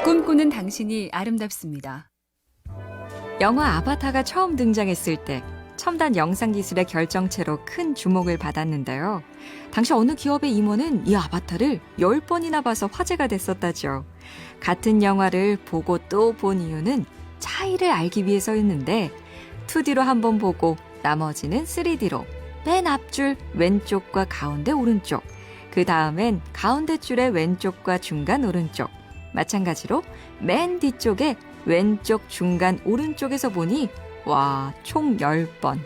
꿈꾸는 당신이 아름답습니다. 영화 아바타가 처음 등장했을 때 첨단 영상 기술의 결정체로 큰 주목을 받았는데요. 당시 어느 기업의 임원은 이 아바타를 10번이나 봐서 화제가 됐었다죠. 같은 영화를 보고 또 본 이유는 차이를 알기 위해서였는데 2D로 한 번 보고 나머지는 3D로 맨 앞줄 왼쪽과 가운데 오른쪽, 그 다음엔 가운데 줄의 왼쪽과 중간 오른쪽, 마찬가지로 맨 뒤쪽에 왼쪽 중간 오른쪽에서 보니 와, 총 10번.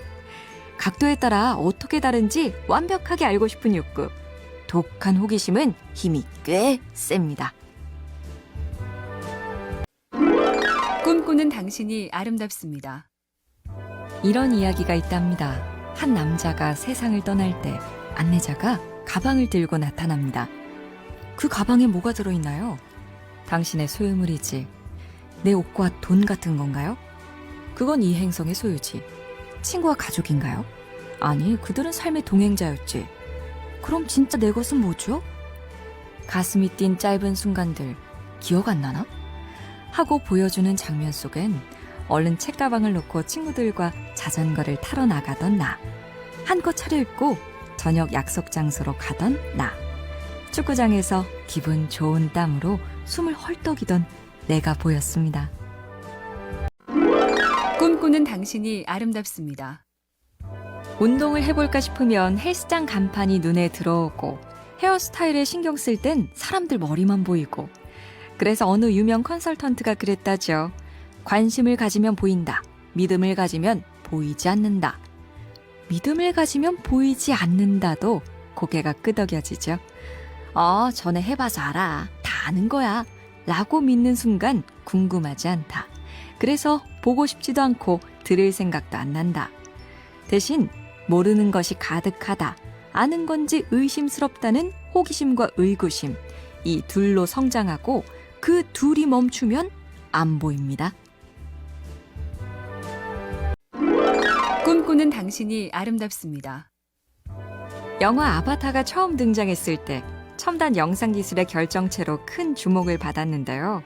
각도에 따라 어떻게 다른지 완벽하게 알고 싶은 욕구. 독한 호기심은 힘이 꽤 셉니다. 꿈꾸는 당신이 아름답습니다. 이런 이야기가 있답니다. 한 남자가 세상을 떠날 때 안내자가 가방을 들고 나타납니다. 그 가방에 뭐가 들어있나요? 당신의 소유물이지. 내 옷과 돈 같은 건가요? 그건 이 행성의 소유지. 친구와 가족인가요? 아니, 그들은 삶의 동행자였지. 그럼 진짜 내 것은 뭐죠? 가슴이 뛴 짧은 순간들 기억 안 나나? 하고 보여주는 장면 속엔 얼른 책가방을 놓고 친구들과 자전거를 타러 나가던 나, 한껏 차려입고 저녁 약속 장소로 가던 나, 축구장에서 기분 좋은 땀으로 숨을 헐떡이던 내가 보였습니다. 꿈꾸는 당신이 아름답습니다. 운동을 해볼까 싶으면 헬스장 간판이 눈에 들어오고 헤어스타일에 신경 쓸 땐 사람들 머리만 보이고, 그래서 어느 유명 컨설턴트가 그랬다죠. 관심을 가지면 보인다. 믿음을 가지면 보이지 않는다. 믿음을 가지면 보이지 않는다도 고개가 끄덕여지죠. 전에 해봐서 알아. 다 아는 거야. 라고 믿는 순간 궁금하지 않다. 그래서 보고 싶지도 않고 들을 생각도 안 난다. 대신 모르는 것이 가득하다. 아는 건지 의심스럽다는 호기심과 의구심. 이 둘로 성장하고 그 둘이 멈추면 안 보입니다. 꿈꾸는 당신이 아름답습니다. 영화 아바타가 처음 등장했을 때 첨단 영상 기술의 결정체로 큰 주목을 받았는데요.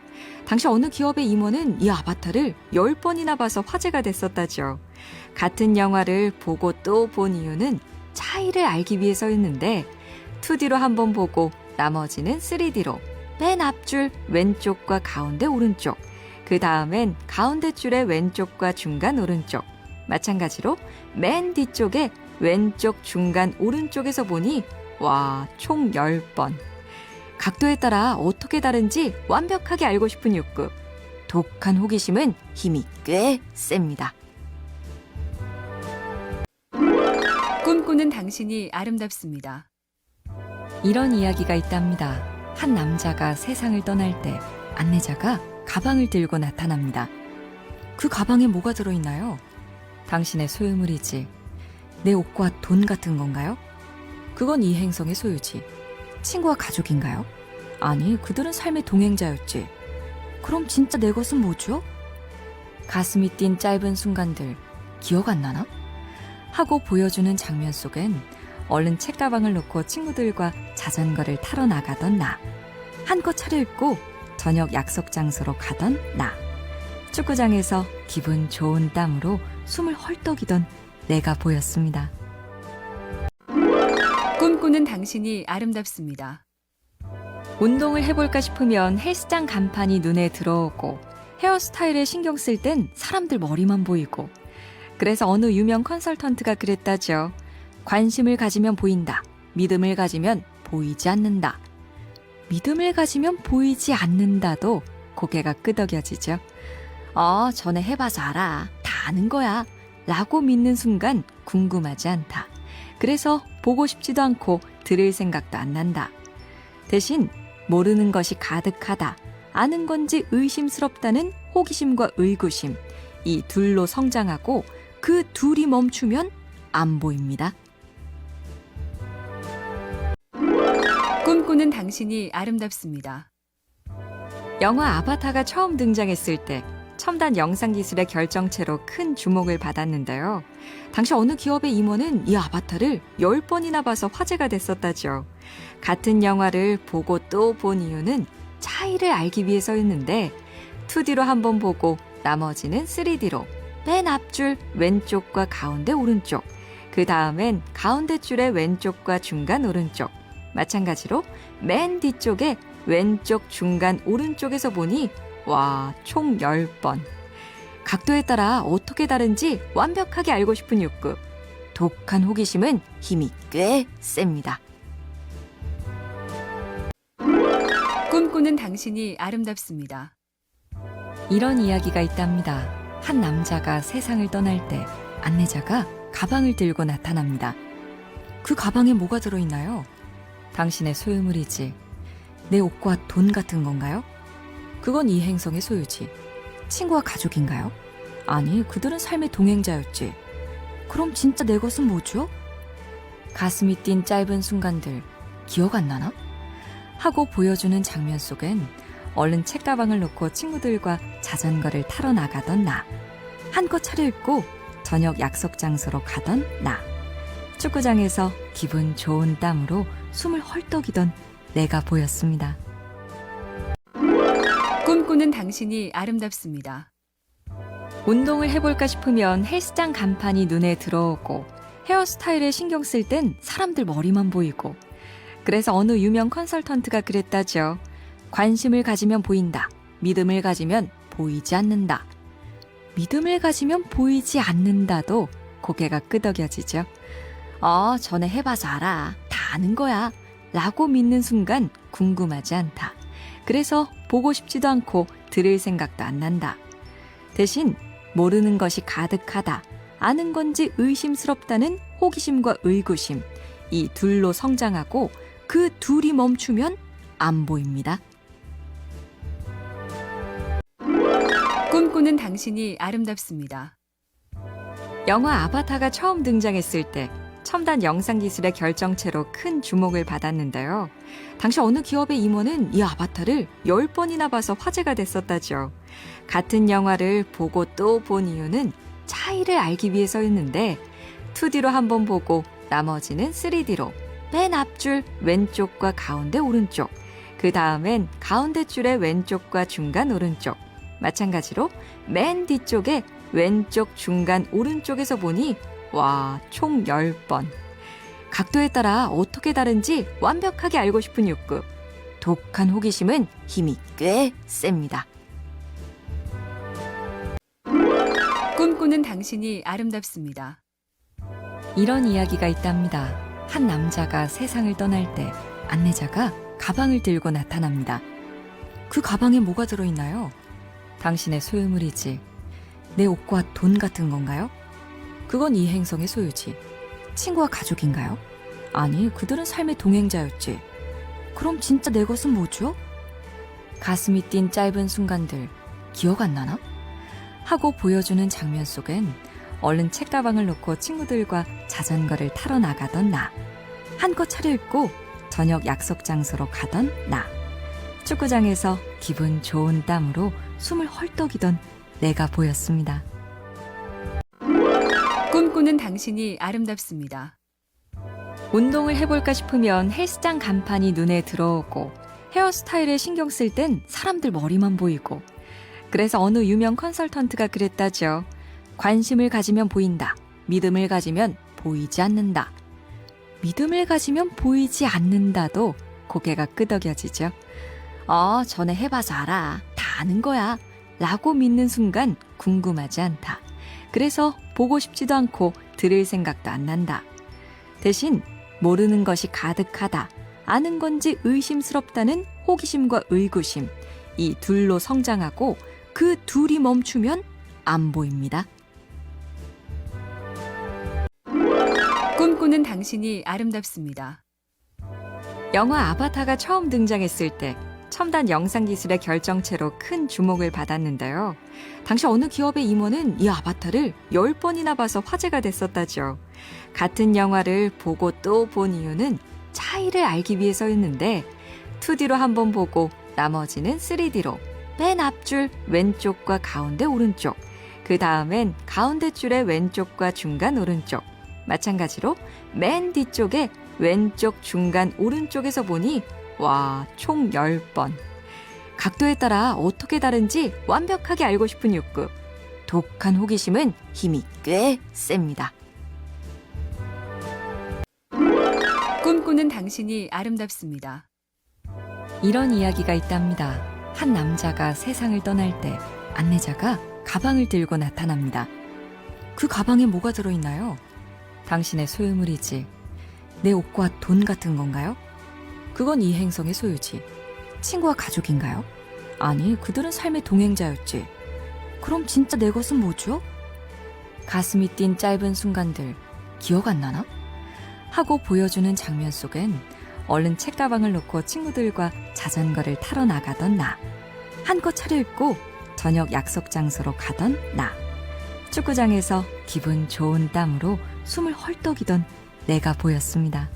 당시 어느 기업의 임원은 이 아바타를 10번이나 봐서 화제가 됐었다죠. 같은 영화를 보고 또 본 이유는 차이를 알기 위해서였는데 2D로 한 번 보고 나머지는 3D로 맨 앞줄 왼쪽과 가운데 오른쪽, 그 다음엔 가운데 줄의 왼쪽과 중간 오른쪽, 마찬가지로 맨 뒤쪽에 왼쪽 중간 오른쪽에서 보니 와, 총 10번. 각도에 따라 어떻게 다른지 완벽하게 알고 싶은 욕구. 독한 호기심은 힘이 꽤 셉니다. 꿈꾸는 당신이 아름답습니다. 이런 이야기가 있답니다. 한 남자가 세상을 떠날 때 안내자가 가방을 들고 나타납니다. 그 가방에 뭐가 들어있나요? 당신의 소유물이지. 내 옷과 돈 같은 건가요? 그건 이 행성의 소유지. 친구와 가족인가요? 아니, 그들은 삶의 동행자였지. 그럼 진짜 내 것은 뭐죠? 가슴이 뛴 짧은 순간들 기억 안 나나? 하고 보여주는 장면 속엔 얼른 책가방을 놓고 친구들과 자전거를 타러 나가던 나, 한껏 차려입고 저녁 약속 장소로 가던 나, 축구장에서 기분 좋은 땀으로 숨을 헐떡이던 내가 보였습니다. 꿈꾸는 당신이 아름답습니다. 운동을 해볼까 싶으면 헬스장 간판이 눈에 들어오고 헤어스타일에 신경 쓸 땐 사람들 머리만 보이고, 그래서 어느 유명 컨설턴트가 그랬다죠. 관심을 가지면 보인다. 믿음을 가지면 보이지 않는다. 믿음을 가지면 보이지 않는다도 고개가 끄덕여지죠. 전에 해봐서 알아. 다 아는 거야. 라고 믿는 순간 궁금하지 않다. 그래서 보고 싶지도 않고 들을 생각도 안 난다. 대신 모르는 것이 가득하다. 아는 건지 의심스럽다는 호기심과 의구심. 이 둘로 성장하고 그 둘이 멈추면 안 보입니다. 꿈꾸는 당신이 아름답습니다. 영화 아바타가 처음 등장했을 때 첨단 영상 기술의 결정체로 큰 주목을 받았는데요. 당시 어느 기업의 임원은 이 아바타를 10번이나 봐서 화제가 됐었다죠. 같은 영화를 보고 또 본 이유는 차이를 알기 위해서였는데 2D로 한번 보고 나머지는 3D로 맨 앞줄 왼쪽과 가운데 오른쪽, 그 다음엔 가운데 줄의 왼쪽과 중간 오른쪽, 마찬가지로 맨 뒤쪽에 왼쪽 중간 오른쪽에서 보니 와, 총 10번. 각도에 따라 어떻게 다른지 완벽하게 알고 싶은 욕구. 독한 호기심은 힘이 꽤 셉니다. 꿈꾸는 당신이 아름답습니다. 이런 이야기가 있답니다. 한 남자가 세상을 떠날 때 안내자가 가방을 들고 나타납니다. 그 가방에 뭐가 들어있나요? 당신의 소유물이지. 내 옷과 돈 같은 건가요? 그건 이 행성의 소유지. 친구와 가족인가요? 아니, 그들은 삶의 동행자였지. 그럼 진짜 내 것은 뭐죠? 가슴이 뛴 짧은 순간들 기억 안 나나? 하고 보여주는 장면 속엔 얼른 책가방을 놓고 친구들과 자전거를 타러 나가던 나, 한껏 차려입고 저녁 약속 장소로 가던 나, 축구장에서 기분 좋은 땀으로 숨을 헐떡이던 내가 보였습니다. 꿈꾸는 당신이 아름답습니다. 운동을 해볼까 싶으면 헬스장 간판이 눈에 들어오고 헤어스타일에 신경 쓸 땐 사람들 머리만 보이고, 그래서 어느 유명 컨설턴트가 그랬다죠. 관심을 가지면 보인다. 믿음을 가지면 보이지 않는다. 믿음을 가지면 보이지 않는다도 고개가 끄덕여지죠. 전에 해봐서 알아. 다 아는 거야. 라고 믿는 순간 궁금하지 않다. 그래서 보고 싶지도 않고 들을 생각도 안 난다. 대신 모르는 것이 가득하다. 아는 건지 의심스럽다는 호기심과 의구심. 이 둘로 성장하고 그 둘이 멈추면 안 보입니다. 꿈꾸는 당신이 아름답습니다. 영화 아바타가 처음 등장했을 때 첨단 영상 기술의 결정체로 큰 주목을 받았는데요. 당시 어느 기업의 임원은 이 아바타를 10번이나 봐서 화제가 됐었다죠. 같은 영화를 보고 또 본 이유는 차이를 알기 위해서였는데 2D로 한번 보고 나머지는 3D로 맨 앞줄 왼쪽과 가운데 오른쪽, 그 다음엔 가운데 줄의 왼쪽과 중간 오른쪽, 마찬가지로 맨 뒤쪽에 왼쪽 중간 오른쪽에서 보니 와, 총 10번. 각도에 따라 어떻게 다른지 완벽하게 알고 싶은 욕구. 독한 호기심은 힘이 꽤 셉니다. 꿈꾸는 당신이 아름답습니다. 이런 이야기가 있답니다. 한 남자가 세상을 떠날 때 안내자가 가방을 들고 나타납니다. 그 가방에 뭐가 들어있나요? 당신의 소유물이지. 내 옷과 돈 같은 건가요? 그건 이 행성의 소유지. 친구와 가족인가요? 아니, 그들은 삶의 동행자였지. 그럼 진짜 내 것은 뭐죠? 가슴이 뛴 짧은 순간들 기억 안 나나? 하고 보여주는 장면 속엔 얼른 책가방을 놓고 친구들과 자전거를 타러 나가던 나, 한껏 차려입고 저녁 약속 장소로 가던 나, 축구장에서 기분 좋은 땀으로 숨을 헐떡이던 내가 보였습니다. 꿈꾸는 당신이 아름답습니다. 운동을 해볼까 싶으면 헬스장 간판이 눈에 들어오고 헤어스타일에 신경 쓸 땐 사람들 머리만 보이고, 그래서 어느 유명 컨설턴트가 그랬다죠. 관심을 가지면 보인다. 믿음을 가지면 보이지 않는다. 믿음을 가지면 보이지 않는다도 고개가 끄덕여지죠. 전에 해봐서 알아. 다 아는 거야. 라고 믿는 순간 궁금하지 않다. 그래서 보고 싶지도 않고 들을 생각도 안 난다. 대신 모르는 것이 가득하다. 아는 건지 의심스럽다는 호기심과 의구심. 이 둘로 성장하고 그 둘이 멈추면 안 보입니다. 꿈꾸는 당신이 아름답습니다. 영화 아바타가 처음 등장했을 때 첨단 영상 기술의 결정체로 큰 주목을 받았는데요. 당시 어느 기업의 임원은 이 아바타를 10번이나 봐서 화제가 됐었다죠. 같은 영화를 보고 또 본 이유는 차이를 알기 위해서였는데 2D로 한번 보고 나머지는 3D로 맨 앞줄 왼쪽과 가운데 오른쪽, 그 다음엔 가운데 줄의 왼쪽과 중간 오른쪽, 마찬가지로 맨 뒤쪽에 왼쪽 중간 오른쪽에서 보니 와, 총 10번. 각도에 따라 어떻게 다른지 완벽하게 알고 싶은 욕구. 독한 호기심은 힘이 꽤 셉니다. 꿈꾸는 당신이 아름답습니다. 이런 이야기가 있답니다. 한 남자가 세상을 떠날 때 안내자가 가방을 들고 나타납니다. 그 가방에 뭐가 들어있나요? 당신의 소유물이지. 내 옷과 돈 같은 건가요? 그건 이 행성의 소유지. 친구와 가족인가요? 아니, 그들은 삶의 동행자였지. 그럼 진짜 내 것은 뭐죠? 가슴이 뛴 짧은 순간들 기억 안 나나? 하고 보여주는 장면 속엔 얼른 책가방을 놓고 친구들과 자전거를 타러 나가던 나. 한껏 차려입고 저녁 약속 장소로 가던 나. 축구장에서 기분 좋은 땀으로 숨을 헐떡이던 내가 보였습니다.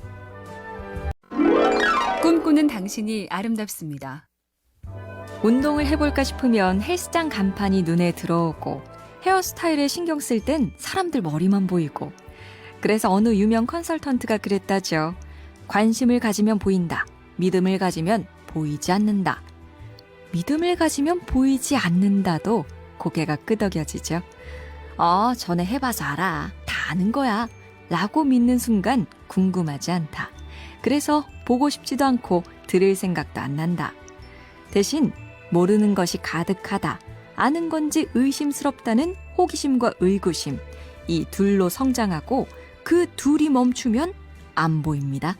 꿈꾸는 당신이 아름답습니다. 운동을 해볼까 싶으면 헬스장 간판이 눈에 들어오고 헤어스타일에 신경 쓸 땐 사람들 머리만 보이고 그래서 어느 유명 컨설턴트가 그랬다죠. 관심을 가지면 보인다. 믿음을 가지면 보이지 않는다. 믿음을 가지면 보이지 않는다도 고개가 끄덕여지죠. 전에 해봐서 알아. 다 아는 거야. 라고 믿는 순간 궁금하지 않다. 그래서 보고 싶지도 않고 들을 생각도 안 난다. 대신 모르는 것이 가득하다. 아는 건지 의심스럽다는 호기심과 의구심. 이 둘로 성장하고 그 둘이 멈추면 안 보입니다.